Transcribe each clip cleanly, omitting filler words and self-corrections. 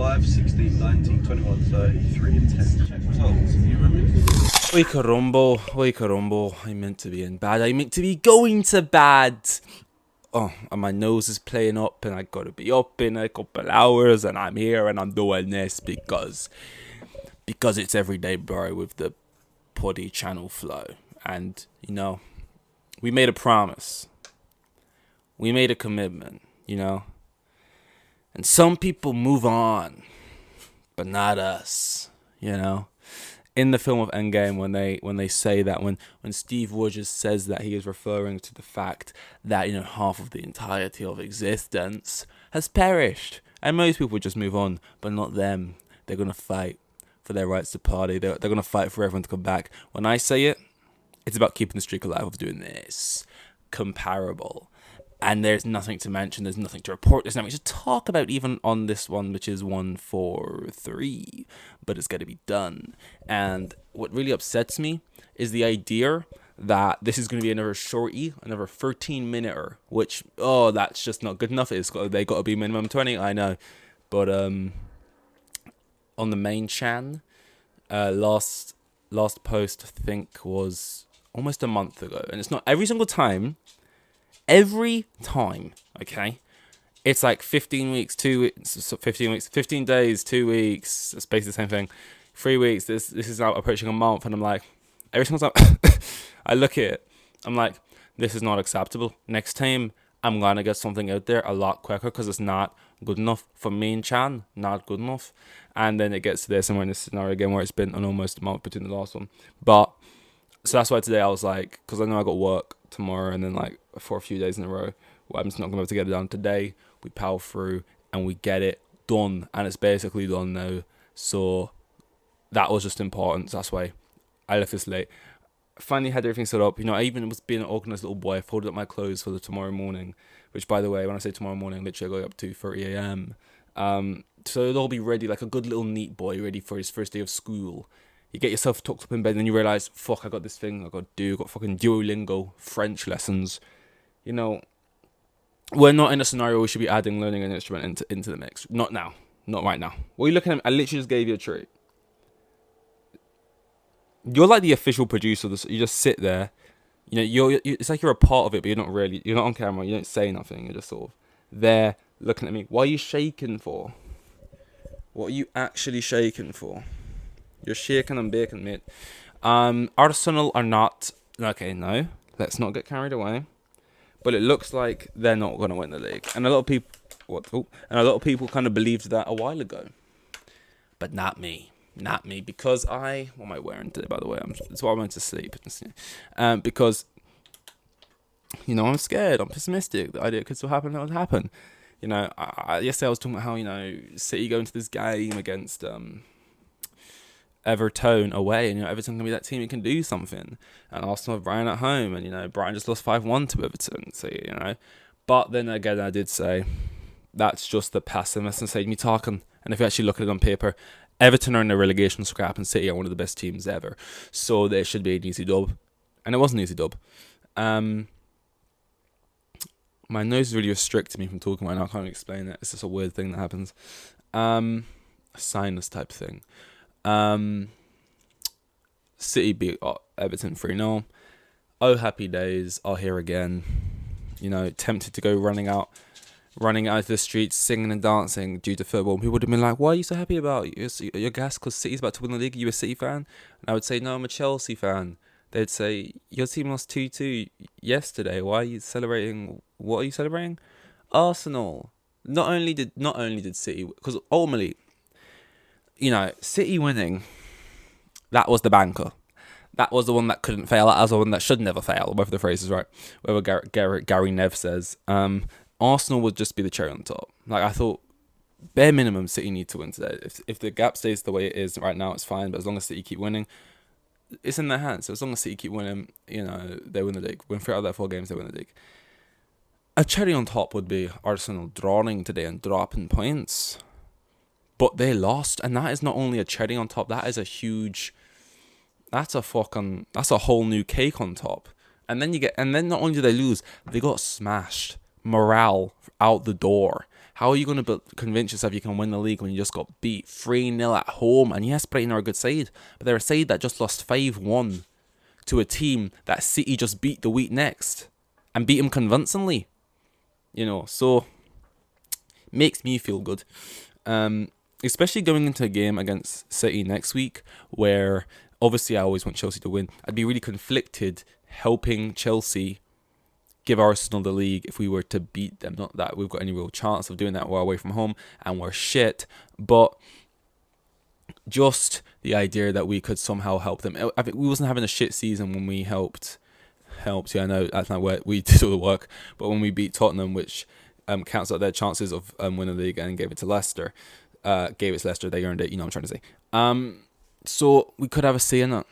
5, 16, 19, 21, 33, and 10. Check results. You remember? Oi carumbo, I meant to be in bed. I meant to be going to bed. Oh, and my nose is playing up, and I gotta be up in a couple hours, and I'm here, and I'm doing this because it's everyday, bro, with the Poddy channel flow. And, you know, we made a promise. We made a commitment, you know. And some people move on, but not us, you know. In the film of Endgame, when they say that, when Steve Rogers says that, he is referring to the fact that, you know, half of the entirety of existence has perished, and most people just move on, but not them. They're gonna fight for their rights to party. They're gonna fight for everyone to come back. When I say it, it's about keeping the streak alive of doing this comparable. And there's nothing to mention, there's nothing to report, there's nothing to talk about even on this one, which is 143, but it's got to be done. And what really upsets me is the idea that this is going to be another shorty, another 13-minute, which, that's just not good enough. They got to be minimum 20, I know. But on the main chan, last post, I think, was almost a month ago. And it's not every single time. Every time, okay, it's like 15 weeks, 2 weeks, 15 weeks, 15 days, 2 weeks. It's basically the same thing. 3 weeks. This is now approaching a month, and I'm like, every single time I look at it, I'm like, this is not acceptable. Next time, I'm gonna get something out there a lot quicker because it's not good enough for me and Chan. Not good enough. And then it gets to this, and we're in this scenario again where it's been an almost a month between the last one. But so that's why today I was like, because I know I got work tomorrow, and then like for a few days in a row, I'm just not gonna be able to get it done today. We power through and we get it done, and it's basically done now. So that was just important. So that's why I left this late. Finally had everything set up. You know, I even was being an organised little boy. I folded up my clothes for the tomorrow morning, which, by the way, when I say tomorrow morning, literally I go up to 2:30 a.m. So it'll all be ready, like a good little neat boy, ready for his first day of school. You get yourself tucked up in bed, and then you realise, fuck, I got this thing I got to do. I got fucking Duolingo, French lessons. You know, we're not in a scenario where we should be adding learning an instrument into the mix. Not now. Not right now. What are you looking at? I literally just gave you a treat. You're like the official producer of this. You just sit there. You know, it's like you're a part of it, but you're not really. You're not on camera. You don't say nothing. You're just sort of there looking at me. What are you shaking for? What are you actually shaking for? You're shaking and baking, mate. Arsenal are not... Okay, no. Let's not get carried away. But it looks like they're not going to win the league. And a lot of people... And a lot of people kind of believed that a while ago. But not me. Not me. Because what am I wearing today, by the way? It's what I went to sleep. Because, you know, I'm scared. I'm pessimistic. The idea it could still happen. That would happen. You know, yesterday I was talking about how, you know, City going to this game against... Everton away, and you know, Everton can be that team who can do something, and Arsenal have Brighton at home, and you know, Brighton just lost 5-1 to Everton, so you know. But then again, I did say that's just the pessimist and say me talking. And if you actually look at it on paper, Everton are in a relegation scrap, and City are one of the best teams ever, so there should be an easy dub, and it was an easy dub. My nose is really restricting me from talking right now. I can't even explain it. It's just a weird thing that happens. A sinus type thing. City beat Everton 3-0. Oh, happy days are here again. You know, tempted to go running out of the streets, singing and dancing due to football. And people would have been like, "Why are you so happy about it? You're gassed because City's about to win the league. Are you a City fan?" And I would say, "No, I'm a Chelsea fan." They'd say, "Your team lost 2-2 yesterday. Why are you celebrating? What are you celebrating?" Arsenal. Not only did City, because ultimately, you know, City winning, that was the banker. That was the one that couldn't fail. That was the one that should never fail. Both of the phrases, right? Whatever Gary Nev says. Arsenal would just be the cherry on top. Like, I thought, bare minimum, City need to win today. If the gap stays the way it is right now, it's fine. But as long as City keep winning, it's in their hands. So as long as City keep winning, you know, they win the league. Win 3 out of their 4 games, they win the league. A cherry on top would be Arsenal drawing today and dropping points. But they lost, and that is not only a cherry on top, that is a huge... That's a whole new cake on top. And then not only did they lose, they got smashed. Morale out the door. How are you going to convince yourself you can win the league when you just got beat 3-0 at home? And yes, Brighton are a good side, but they're a side that just lost 5-1 to a team that City just beat the week next and beat them convincingly. So makes me feel good. Especially going into a game against City next week, where obviously I always want Chelsea to win. I'd be really conflicted helping Chelsea give Arsenal the league if we were to beat them. Not that we've got any real chance of doing that. We're away from home and we're shit, but just the idea that we could somehow help them. I think we wasn't having a shit season when we helped. Yeah, I know that's not where we did all the work, but when we beat Tottenham, which counts out their chances of winning the league, and gave it to Leicester. Gave it to Leicester, they earned it. You know what I'm trying to say. So we could have a say in it.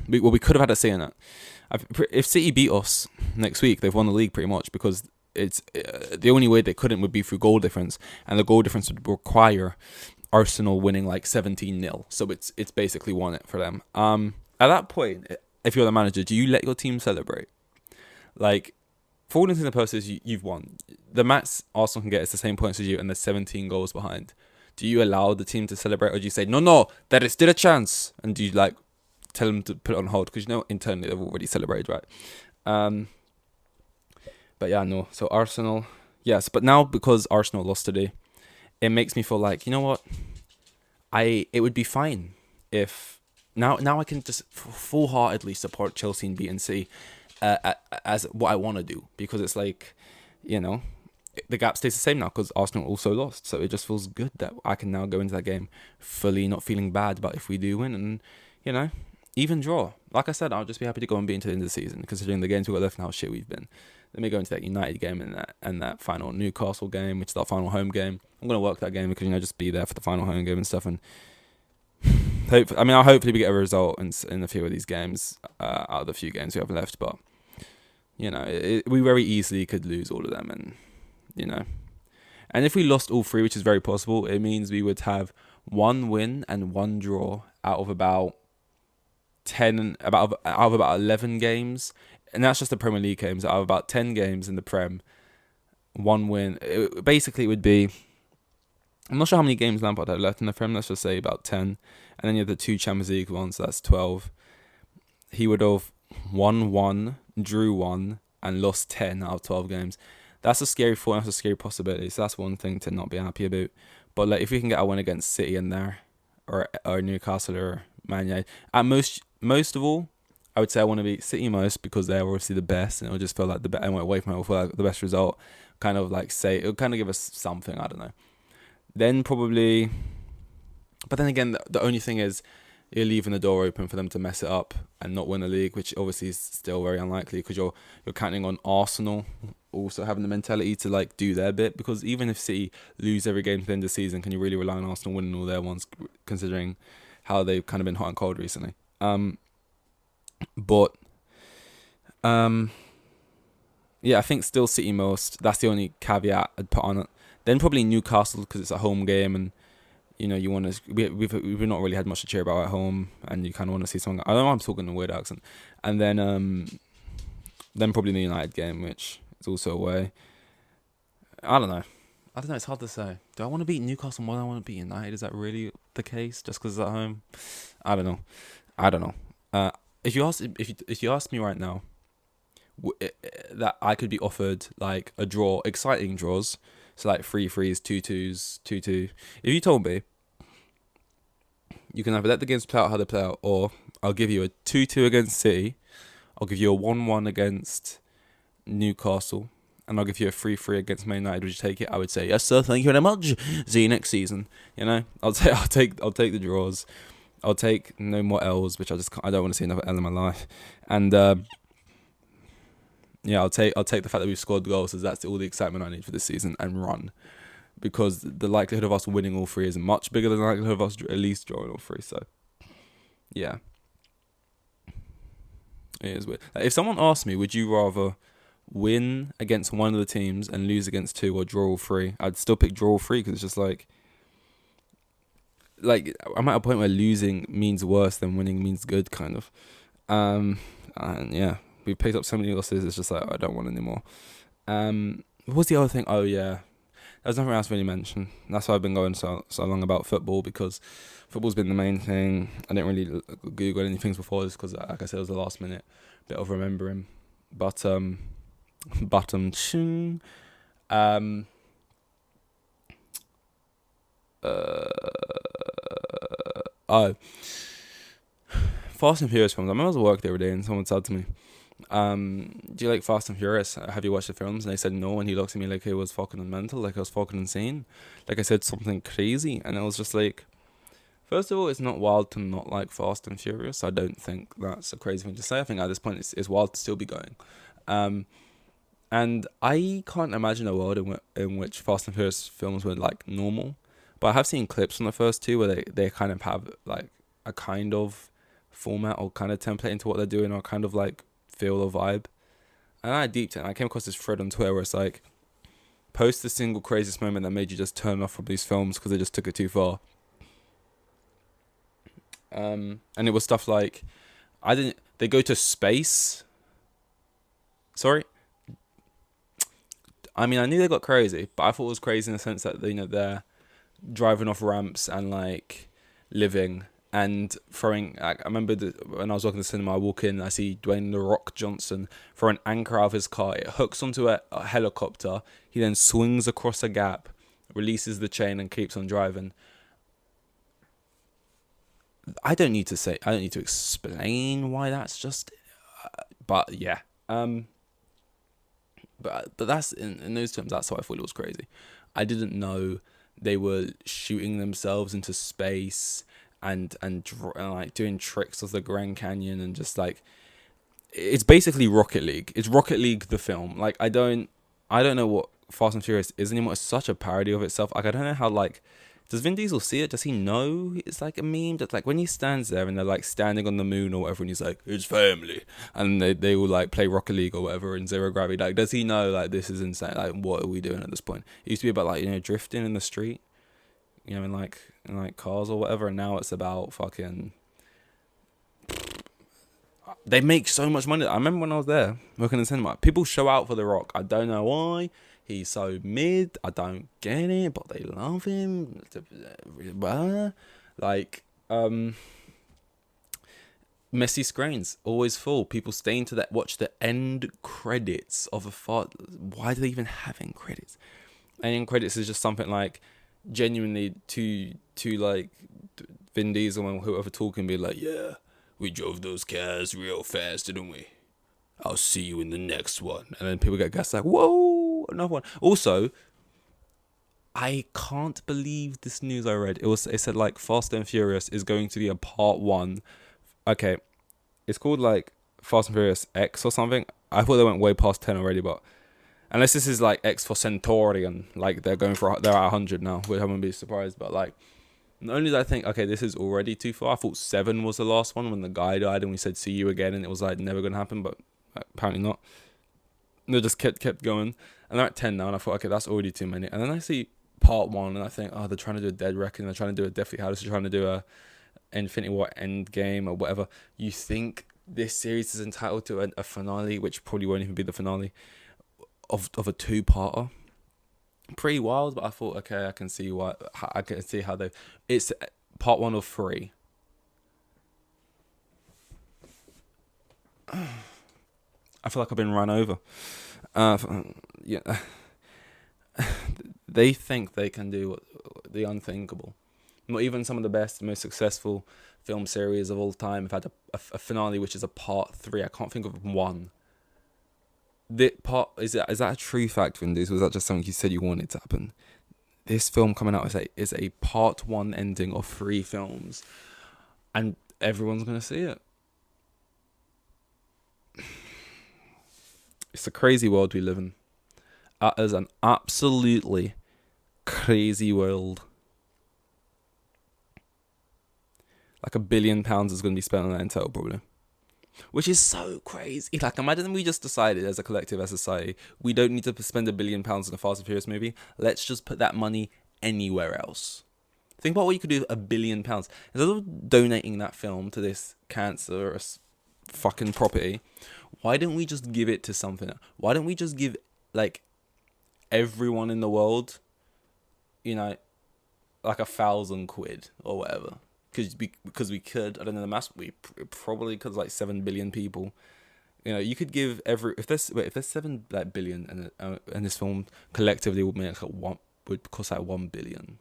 We could have had a say in it. If City beat us next week, they've won the league pretty much, because it's the only way they couldn't would be through goal difference, and the goal difference would require Arsenal winning like 17-0. So it's basically won it for them. At that point, if you're the manager, do you let your team celebrate? Like, for all intents and purposes, you've won. The max Arsenal can get is the same points as you, and they're 17 goals behind. Do you allow the team to celebrate, or do you say, no, there is still a chance? And do you tell them to put it on hold? Because internally they've already celebrated, right? But yeah, no. So Arsenal, yes. But now, because Arsenal lost today, it makes me feel like, you know what? It would be fine if now I can just full-heartedly support Chelsea and beating City as what I want to do, because it's like, the gap stays the same now because Arsenal also lost. So it just feels good that I can now go into that game fully not feeling bad about if we do win, and, even draw. Like I said, I'll just be happy to go and beat into the end of the season, considering the games we've got left and how shit we've been. Let me go into that United game and that final Newcastle game, which is our final home game. I'm going to work that game because, just be there for the final home game and stuff. And I'll hopefully we get a result in a few of these games out of the few games we have left. But, we very easily could lose all of them, and and if we lost all three, which is very possible, it means we would have 1 win and 1 draw out of about 11 games, and that's just the Premier League games. Out of about 10 games in the Prem, 1 win. It would be, I'm not sure how many games Lampard had left in the Prem. Let's just say about 10, and then you have the 2 Champions League ones, so that's 12. He would have won 1, drew 1, and lost 10 out of 12 games. That's a scary thought. That's a scary possibility. So that's one thing to not be happy about. But if we can get a win against City in there, or Newcastle or Man United, at most of all, I would say I want to beat City most, because they're obviously the best, and it'll just feel like I went away from it. It'll feel like the best result. Kind of it'll kind of give us something. I don't know. Then probably, but then again, the only thing is, you're leaving the door open for them to mess it up and not win the league, which obviously is still very unlikely, because you're counting on Arsenal also having the mentality to do their bit, because even if City lose every game to the end of the season, can you really rely on Arsenal winning all their ones, considering how they've kind of been hot and cold recently? Yeah, I think still City most. That's the only caveat I'd put on it. Then probably Newcastle, because it's a home game, and you want to. We've not really had much to cheer about at home, and you kind of want to see something. I don't know. I'm talking in a weird accent. And then probably the United game, which is also away. I don't know. It's hard to say. Do I want to beat Newcastle more than I want to beat United? Is that really the case? Just because it's at home? I don't know. If you ask me right now, that I could be offered a draw, exciting draws, so 3-3s, 2-2s, 2-2. If you told me you can either let the games play out how they play out, or I'll give you a 2-2 against City, I'll give you a 1-1 against Newcastle, and I'll give you a 3-3 against Man United, would you take it? I would say yes, sir. Thank you very much. See you next season. I'll take the draws. I'll take no more L's, which I don't want to see another L in my life. And I'll take the fact that we've scored goals, as that's all the excitement I need for this season, and run, because the likelihood of us winning all 3 is much bigger than the likelihood of us at least drawing all 3. So yeah, it is weird. If someone asked me, would you rather win against one of the teams and lose against 2, or draw all 3, I'd still pick draw all 3, because it's just I'm at a point where losing means worse than winning means good, kind of. And yeah, we've picked up so many losses, it's just I don't want anymore. What was the other thing? Oh yeah, there's nothing else really mentioned. That's why I've been going so long about football, because football's been the main thing. I didn't really Google any things before this because, like I said, it was the last minute bit of remembering. But ching. Oh, Fast and Furious films. I remember I was at work the other day and someone said to me, do you like Fast and Furious? Have you watched the films? And I said no, and he looked at me like I was fucking mental, like I was fucking insane, like I said something crazy. And I was just like, first of all, it's not wild to not like Fast and Furious. I don't think that's a crazy thing to say. I think at this point it's wild to still be going. And I can't imagine a world in which Fast and Furious films were like normal. But I have seen clips from the first two where they kind of have like a kind of format or kind of template into what they're doing, or kind of like feel or vibe. And I deeped it, and I came across this thread on Twitter where it's like, post the single craziest moment that made you just turn off from these films because they just took it too far. And it was stuff like, they go to space. Sorry? I mean, I knew they got crazy, but I thought it was crazy in the sense that, they're driving off ramps and like living and throwing. I remember when I was walking to the cinema, I walk in, I see Dwayne "The Rock" Johnson throw an anchor out of his car. It hooks onto a helicopter. He then swings across a gap, releases the chain, and keeps on driving. I don't need to explain why that's just. But yeah. But that's in those terms. That's what I thought it was crazy. I didn't know they were shooting themselves into space and like doing tricks of the Grand Canyon, and just like, it's basically Rocket League. It's Rocket League the film. Like, I don't know what Fast and Furious is anymore. It's such a parody of itself. Like, I don't know how, like, does Vin Diesel see it? Does he know it's like a meme? That's like when he stands there and they're like standing on the moon or whatever, and he's like, it's family, and they will like play Rocket League or whatever in zero gravity. Like, does he know like this is insane? Like, what are we doing at this point? It used to be about like, drifting in the street, in like cars or whatever, and now it's about fucking. They make so much money. I remember when I was there working in the cinema, people show out for The Rock. I don't know why. He's so mid. I don't get it, but they love him. Like, messy screens, always full. People staying to watch the end credits of a fart. Why do they even have end credits? And end credits is just something like, genuinely to like Vin Diesel and whoever talking, be like, yeah, we drove those cars real fast, didn't we? I'll see you in the next one. And then people get gassed like, whoa, another one. Also, I can't believe this news I read. It said like Fast and Furious is going to be a part 1. Okay, it's called like Fast and Furious X or something. I thought they went way past 10 already, but unless this is like X for Centaurian, like they're at 100 now, which I wouldn't be surprised. But like, not only did I think, okay, this is already too far. I thought 7 was the last one when the guy died and we said see you again, and it was like never gonna happen, but apparently not. They just kept going, and they're at 10 now, and I thought, okay, that's already too many. And then I see part 1, and I think, oh, they're trying to do a Dead Reckoning, they're trying to do a Deathly Hallows, they're trying to do a Infinity War Endgame or whatever. You think this series is entitled to a finale, which probably won't even be the finale of a 2-parter. Pretty wild, but I thought, okay, I can see how they. It's part 1 of 3. I feel like I've been run over. Yeah, they think they can do the unthinkable. Not even some of the best, most successful film series of all time have had a finale which is a part 3. I can't think of one. Is that a true fact, Vin Diesel? Was that just something you said you wanted to happen? This film coming out is a part 1 ending of 3 films, and everyone's gonna see it. It's a crazy world we live in. It is an absolutely crazy world. Like £1 billion is going to be spent on that in total, probably. Which is so crazy. Like, imagine we just decided as a collective, as a society, we don't need to spend £1 billion on a Fast and Furious movie. Let's just put that money anywhere else. Think about what you could do with £1 billion. Instead of donating that film to this cancerous fucking property, why don't we just give it to something? Why don't we just give, like, everyone in the world you know, like 1,000 quid or whatever. Because we could, I don't know the maths, we probably, because like 7 billion people. You know, you could give if there's 7 like billion and this film collectively would make would cost like 1 billion.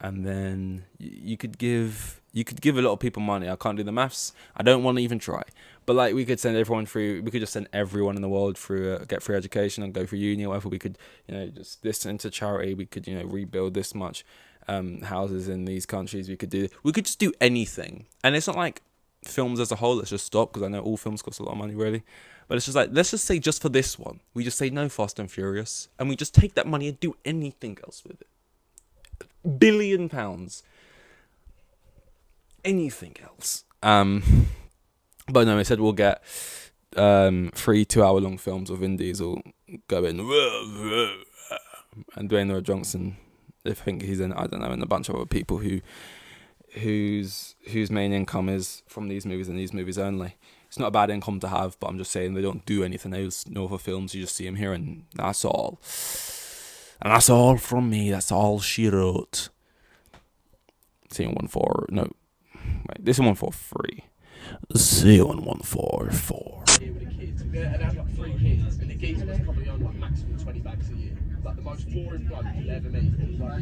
And then you could give a lot of people money. I can't do the maths. I don't want to even try. But like we could send everyone through. We could just send everyone in the world through get free education and go through uni or whatever. We could, you know, just this into charity. We could, you know, rebuild this much houses in these countries. We could just do anything. And it's not like films as a whole. Let's just stop, because I know all films cost a lot of money, really. But it's just like, let's just say just for this one, we just say no Fast and Furious, and we just take that money and do anything else with it. £1 billion, anything else. But no, they said we'll get 3 2-hour-long films with Vin Diesel going and Dwayne The Rock Johnson. I think he's in, I don't know, and a bunch of other people whose main income is from these movies and these movies only. It's not a bad income to have, but I'm just saying they don't do anything else. No other films. You just see them here, and that's all. And that's all from me. That's all she wrote. See you on 1-4. No. Wait, this is 1-4-3. See you on 1-4-4. Here with the kids. And I've got 3 kids, and the geezer was probably on like maximum 20 bags a year. Like the most boring bloke you'll ever meet. Like,